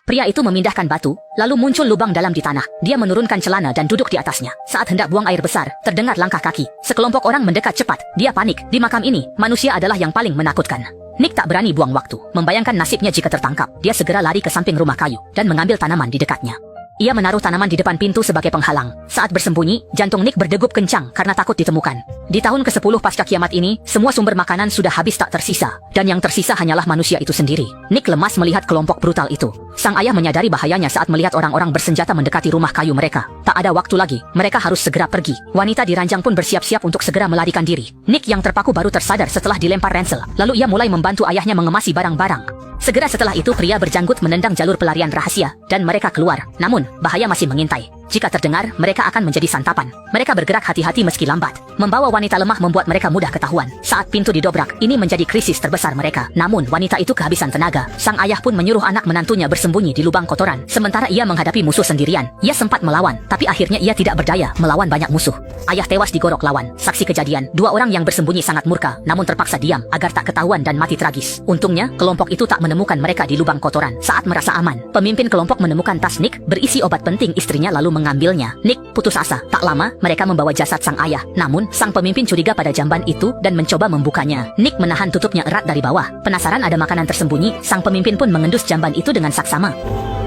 Pria itu memindahkan batu, lalu muncul lubang dalam di tanah. Dia menurunkan celana dan duduk di atasnya. Saat hendak buang air besar, terdengar langkah kaki. Sekelompok orang mendekat cepat. Dia panik. Di makam ini, manusia adalah yang paling menakutkan. Nick tak berani buang waktu. Membayangkan nasibnya jika tertangkap, dia segera lari ke samping rumah kayu dan mengambil tanaman di dekatnya. Ia menaruh tanaman di depan pintu sebagai penghalang. Saat bersembunyi, jantung Nick berdegup kencang karena takut ditemukan. Di tahun ke-10 pasca kiamat ini, semua sumber makanan sudah habis tak tersisa. Dan yang tersisa hanyalah manusia itu sendiri. Nick lemas melihat kelompok brutal itu. Sang ayah menyadari bahayanya saat melihat orang-orang bersenjata mendekati rumah kayu mereka. Tak ada waktu lagi, mereka harus segera pergi. Wanita di ranjang pun bersiap-siap untuk segera melarikan diri. Nick yang terpaku baru tersadar setelah dilempar ransel. Lalu ia mulai membantu ayahnya mengemasi barang-barang. Segera setelah itu pria berjanggut menendang jalur pelarian rahasia, dan mereka keluar. Namun, bahaya masih mengintai. Jika terdengar, mereka akan menjadi santapan. Mereka bergerak hati-hati meski lambat. Membawa wanita lemah membuat mereka mudah ketahuan. Saat pintu didobrak, ini menjadi krisis terbesar mereka. Namun, wanita itu kehabisan tenaga. Sang ayah pun menyuruh anak menantunya bersembunyi di lubang kotoran. Sementara ia menghadapi musuh sendirian. Ia sempat melawan, tapi akhirnya ia tidak berdaya melawan banyak musuh. Ayah tewas digorok lawan. Saksi kejadian, dua orang yang bersembunyi sangat murka, namun terpaksa diam agar tak ketahuan dan mati tragis. Untungnya, kelompok itu tak menemukan mereka di lubang kotoran. Saat merasa aman, pemimpin kelompok menemukan tas Nick berisi obat penting istrinya lalu mengambilnya. Nick putus asa. Tak lama, mereka membawa jasad sang ayah. Namun, sang pemimpin curiga pada jamban itu dan mencoba membukanya. Nick menahan tutupnya erat dari bawah. Penasaran ada makanan tersembunyi, sang pemimpin pun mengendus jamban itu dengan saksama.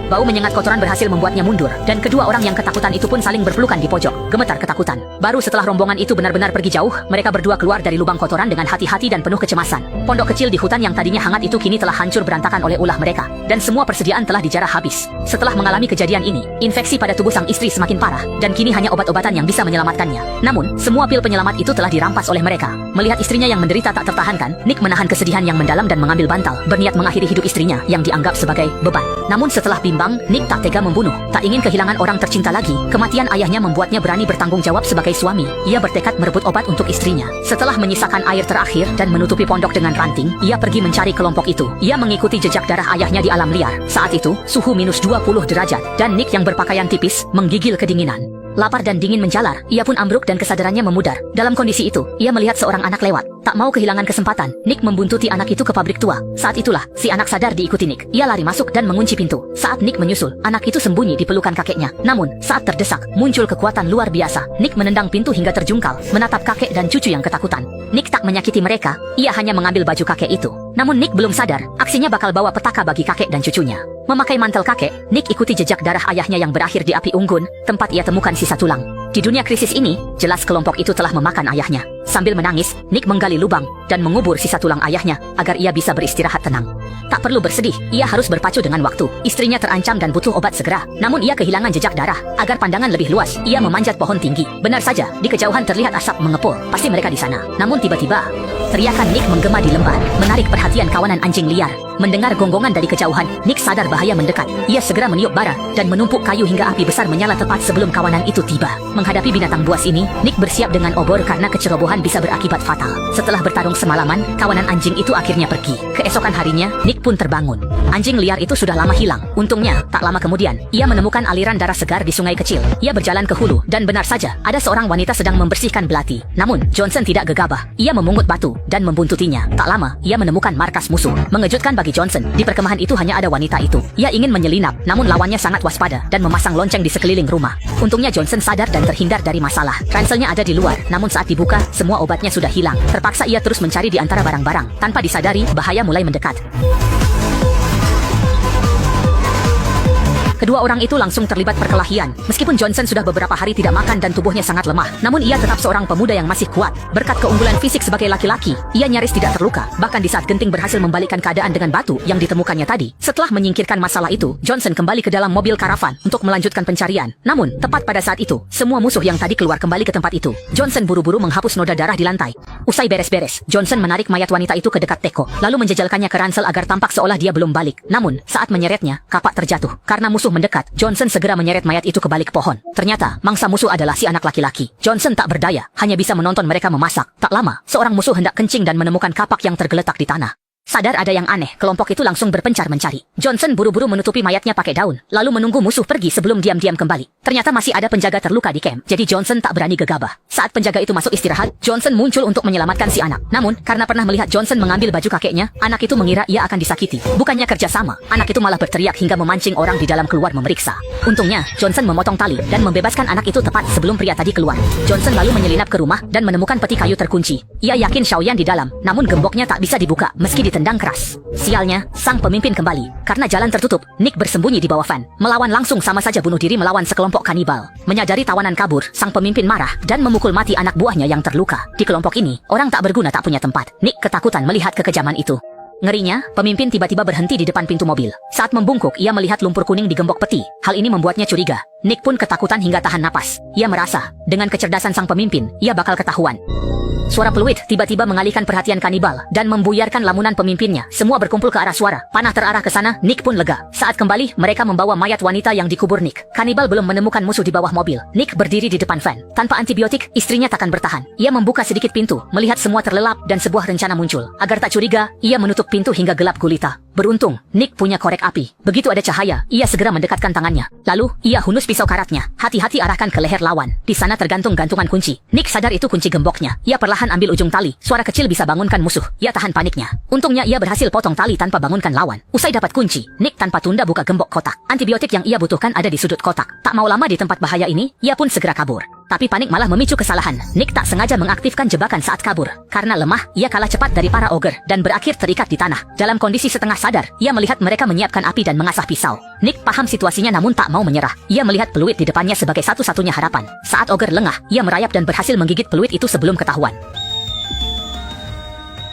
Bau menyengat kotoran berhasil membuatnya mundur, dan kedua orang yang ketakutan itu pun saling berpelukan di pojok, gemetar ketakutan. Baru setelah rombongan itu benar-benar pergi jauh, mereka berdua keluar dari lubang kotoran dengan hati-hati dan penuh kecemasan. Pondok kecil di hutan yang tadinya hangat itu kini telah hancur berantakan oleh ulah mereka, dan semua persediaan telah dijarah habis. Setelah mengalami kejadian ini, infeksi pada tubuh sang istri semakin parah, dan kini hanya obat-obatan yang bisa menyelamatkannya. Namun, semua pil penyelamat itu telah dirampas oleh mereka. Melihat istrinya yang menderita tak tertahankan, Nick menahan kesedihan yang mendalam dan mengambil bantal, berniat mengakhiri hidup istrinya yang dianggap sebagai beban. Namun setelah bimbang, Nick tak tega membunuh, tak ingin kehilangan orang tercinta lagi. Kematian ayahnya membuatnya berani bertanggung jawab sebagai suami. Ia bertekad merebut obat untuk istrinya. Setelah menyisakan air terakhir dan menutupi pondok dengan ranting, ia pergi mencari kelompok itu. Ia mengikuti jejak darah ayahnya di alam liar. Saat itu, suhu minus 20 derajat, dan Nick yang berpakaian tipis menggigil kedinginan. Lapar dan dingin menjalar, ia pun ambruk dan kesadarannya memudar. Dalam kondisi itu, ia melihat seorang anak lewat. Tak mau kehilangan kesempatan, Nick membuntuti anak itu ke pabrik tua. Saat itulah, si anak sadar diikuti Nick. Ia lari masuk dan mengunci pintu. Saat Nick menyusul, anak itu sembunyi di pelukan kakeknya. Namun, saat terdesak, muncul kekuatan luar biasa. Nick menendang pintu hingga terjungkal, menatap kakek dan cucu yang ketakutan. Nick tak menyakiti mereka, ia hanya mengambil baju kakek itu. Namun Nick belum sadar, aksinya bakal bawa petaka bagi kakek dan cucunya. Memakai mantel kakek, Nick ikuti jejak darah ayahnya yang berakhir di api unggun, tempat ia temukan sisa tulang. Di dunia krisis ini, jelas kelompok itu telah memakan ayahnya. Sambil menangis, Nick menggali lubang dan mengubur sisa tulang ayahnya agar ia bisa beristirahat tenang. Tak perlu bersedih, ia harus berpacu dengan waktu. Istrinya terancam dan butuh obat segera. Namun ia kehilangan jejak darah. Agar pandangan lebih luas, ia memanjat pohon tinggi. Benar saja, di kejauhan terlihat asap mengepul. Pasti mereka di sana. Namun tiba-tiba, teriakan Nick menggema di lembah, menarik perhatian kawanan anjing liar. Mendengar gonggongan dari kejauhan, Nick sadar bahaya mendekat. Ia segera meniup bara dan menumpuk kayu hingga api besar menyala tepat sebelum kawanan itu tiba. Menghadapi binatang buas ini, Nick bersiap dengan obor karena kecerobohan bisa berakibat fatal. Setelah bertarung semalaman, kawanan anjing itu akhirnya pergi. Keesokan harinya, Nick pun terbangun. Anjing liar itu sudah lama hilang. Untungnya, tak lama kemudian, ia menemukan aliran darah segar di sungai kecil. Ia berjalan ke hulu, dan benar saja, ada seorang wanita sedang membersihkan belati. Namun, Johnson tidak gegabah. Ia memungut batu dan membuntutinya. Tak lama, ia menemukan markas musuh. Mengejutkan bagi Johnson, di perkemahan itu hanya ada wanita itu. Ia ingin menyelinap, namun lawannya sangat waspada dan memasang lonceng di sekeliling rumah. Untungnya Johnson sadar dan terhindar dari masalah. Ranselnya ada di luar, namun saat dibuka, semua obatnya sudah hilang. Terpaksa ia terus mencari di antara barang-barang. Tanpa disadari, bahaya mulai mendekat. Kedua orang itu langsung terlibat perkelahian. Meskipun Johnson sudah beberapa hari tidak makan dan tubuhnya sangat lemah, namun ia tetap seorang pemuda yang masih kuat. Berkat keunggulan fisik sebagai laki-laki, ia nyaris tidak terluka. Bahkan di saat genting berhasil membalikkan keadaan dengan batu yang ditemukannya tadi. Setelah menyingkirkan masalah itu, Johnson kembali ke dalam mobil karavan untuk melanjutkan pencarian. Namun, tepat pada saat itu, semua musuh yang tadi keluar kembali ke tempat itu. Johnson buru-buru menghapus noda darah di lantai. Usai beres-beres, Johnson menarik mayat wanita itu ke dekat teko, lalu menjejalkannya ke ransel agar tampak seolah dia belum balik. Namun, saat menyeretnya, kapak terjatuh. Karena musuh mendekat, Johnson segera menyeret mayat itu ke balik pohon. Ternyata, mangsa musuh adalah si anak laki-laki. Johnson tak berdaya, hanya bisa menonton mereka memasak. Tak lama, seorang musuh hendak kencing dan menemukan kapak yang tergeletak di tanah. Sadar ada yang aneh, kelompok itu langsung berpencar mencari. Johnson buru-buru menutupi mayatnya pakai daun, lalu menunggu musuh pergi sebelum diam-diam kembali. Ternyata masih ada penjaga terluka di camp, jadi Johnson tak berani gegabah. Saat penjaga itu masuk istirahat, Johnson muncul untuk menyelamatkan si anak. Namun, karena pernah melihat Johnson mengambil baju kakeknya, anak itu mengira ia akan disakiti. Bukannya kerjasama, anak itu malah berteriak hingga memancing orang di dalam keluar memeriksa. Untungnya, Johnson memotong tali dan membebaskan anak itu tepat sebelum pria tadi keluar. Johnson lalu menyelinap ke rumah dan menemukan peti kayu terkunci. Ia yakin Xiaoyan di dalam, namun gemboknya tak bisa dibuka meski ditendang keras. Sialnya, sang pemimpin kembali. Karena jalan tertutup, Nick bersembunyi di bawah van. Melawan langsung sama saja bunuh diri melawan sekelompok kanibal. Menyadari tawanan kabur, sang pemimpin marah dan memukul mati anak buahnya yang terluka. Di kelompok ini, orang tak berguna tak punya tempat. Nick ketakutan melihat kekejaman itu. Ngerinya, pemimpin tiba-tiba berhenti di depan pintu mobil. Saat membungkuk, ia melihat lumpur kuning di gembok peti. Hal ini membuatnya curiga. Nick pun ketakutan hingga tahan napas. Ia merasa, dengan kecerdasan sang pemimpin, ia bakal ketahuan. Suara peluit tiba-tiba mengalihkan perhatian kanibal dan membuyarkan lamunan pemimpinnya. Semua berkumpul ke arah suara. Panah terarah ke sana, Nick pun lega. Saat kembali, mereka membawa mayat wanita yang dikubur Nick. Kanibal belum menemukan musuh di bawah mobil. Nick berdiri di depan van. Tanpa antibiotik, istrinya takkan bertahan. Ia membuka sedikit pintu, melihat semua terlelap dan sebuah rencana muncul. Agar tak curiga, ia menutup pintu hingga gelap gulita. Beruntung, Nick punya korek api. Begitu ada cahaya, ia segera mendekatkan tangannya. Lalu, ia hunus pisau karatnya. Hati-hati arahkan ke leher lawan. Di sana tergantung gantungan kunci. Nick sadar itu kunci gemboknya. Ia perlahan ambil ujung tali. Suara kecil bisa bangunkan musuh. Ia tahan paniknya. Untungnya ia berhasil potong tali tanpa bangunkan lawan. Usai dapat kunci, Nick tanpa tunda buka gembok kotak. Antibiotik yang ia butuhkan ada di sudut kotak. Tak mau lama di tempat bahaya ini, ia pun segera kabur. Tapi panik malah memicu kesalahan. Nick tak sengaja mengaktifkan jebakan saat kabur. Karena lemah, ia kalah cepat dari para ogre dan berakhir terikat di tanah. Dalam kondisi setengah sadar, ia melihat mereka menyiapkan api dan mengasah pisau. Nick paham situasinya namun tak mau menyerah. Ia melihat peluit di depannya sebagai satu-satunya harapan. Saat ogre lengah, ia merayap dan berhasil menggigit peluit itu sebelum ketahuan.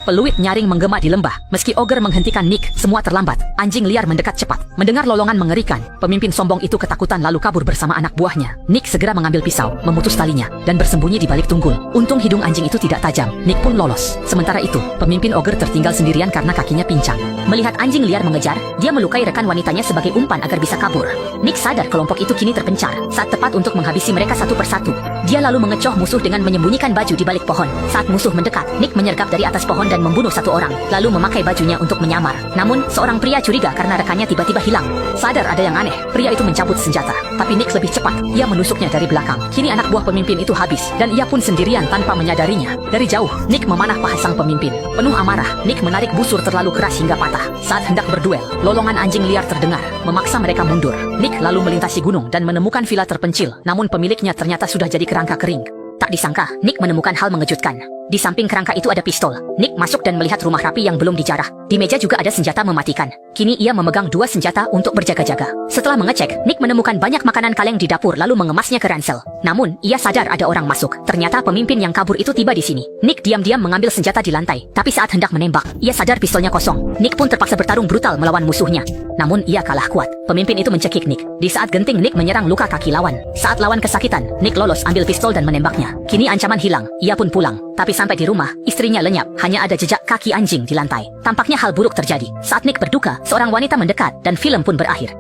Peluit nyaring menggema di lembah. Meski ogre menghentikan Nick, semua terlambat. Anjing liar mendekat cepat. Mendengar lolongan mengerikan, pemimpin sombong itu ketakutan lalu kabur bersama anak buahnya. Nick segera mengambil pisau, memutus talinya, dan bersembunyi di balik tunggul. Untung hidung anjing itu tidak tajam. Nick pun lolos. Sementara itu, pemimpin ogre tertinggal sendirian karena kakinya pincang. Melihat anjing liar mengejar, dia melukai rekan wanitanya sebagai umpan agar bisa kabur. Nick sadar kelompok itu kini terpencar. Saat tepat untuk menghabisi mereka satu persatu. Dia lalu mengecoh musuh dengan menyembunyikan baju di balik pohon. Saat musuh mendekat, Nick menyergap dari atas pohon dan membunuh satu orang, lalu memakai bajunya untuk menyamar. Namun, seorang pria curiga karena rekannya tiba-tiba hilang. Sadar ada yang aneh, pria itu mencabut senjata. Tapi Nick lebih cepat, ia menusuknya dari belakang. Kini anak buah pemimpin itu habis, dan ia pun sendirian tanpa menyadarinya. Dari jauh, Nick memanah paha sang pemimpin. Penuh amarah, Nick menarik busur terlalu keras hingga patah. Saat hendak berduel, lolongan anjing liar terdengar, memaksa mereka mundur. Nick lalu melintasi gunung dan menemukan villa terpencil, namun pemiliknya ternyata sudah jadi kerangka kering. Tak disangka, Nick menemukan hal mengejutkan. Di samping kerangka itu ada pistol. Nick masuk dan melihat rumah rapi yang belum dijarah. Di meja juga ada senjata mematikan. Kini ia memegang dua senjata untuk berjaga-jaga. Setelah mengecek, Nick menemukan banyak makanan kaleng di dapur lalu mengemasnya ke ransel. Namun, ia sadar ada orang masuk. Ternyata pemimpin yang kabur itu tiba di sini. Nick diam-diam mengambil senjata di lantai. Tapi saat hendak menembak, ia sadar pistolnya kosong. Nick pun terpaksa bertarung brutal melawan musuhnya. Namun, ia kalah kuat. Pemimpin itu mencekik Nick. Di saat genting, Nick menyerang luka kaki lawan. Saat lawan kesakitan, Nick lolos ambil pistol dan menembaknya. Kini ancaman hilang. Ia pun pulang. Tapi sampai di rumah, istrinya lenyap. Hanya ada jejak kaki anjing di lantai. Tampaknya hal buruk terjadi. Saat Nick berduka, seorang wanita mendekat dan film pun berakhir.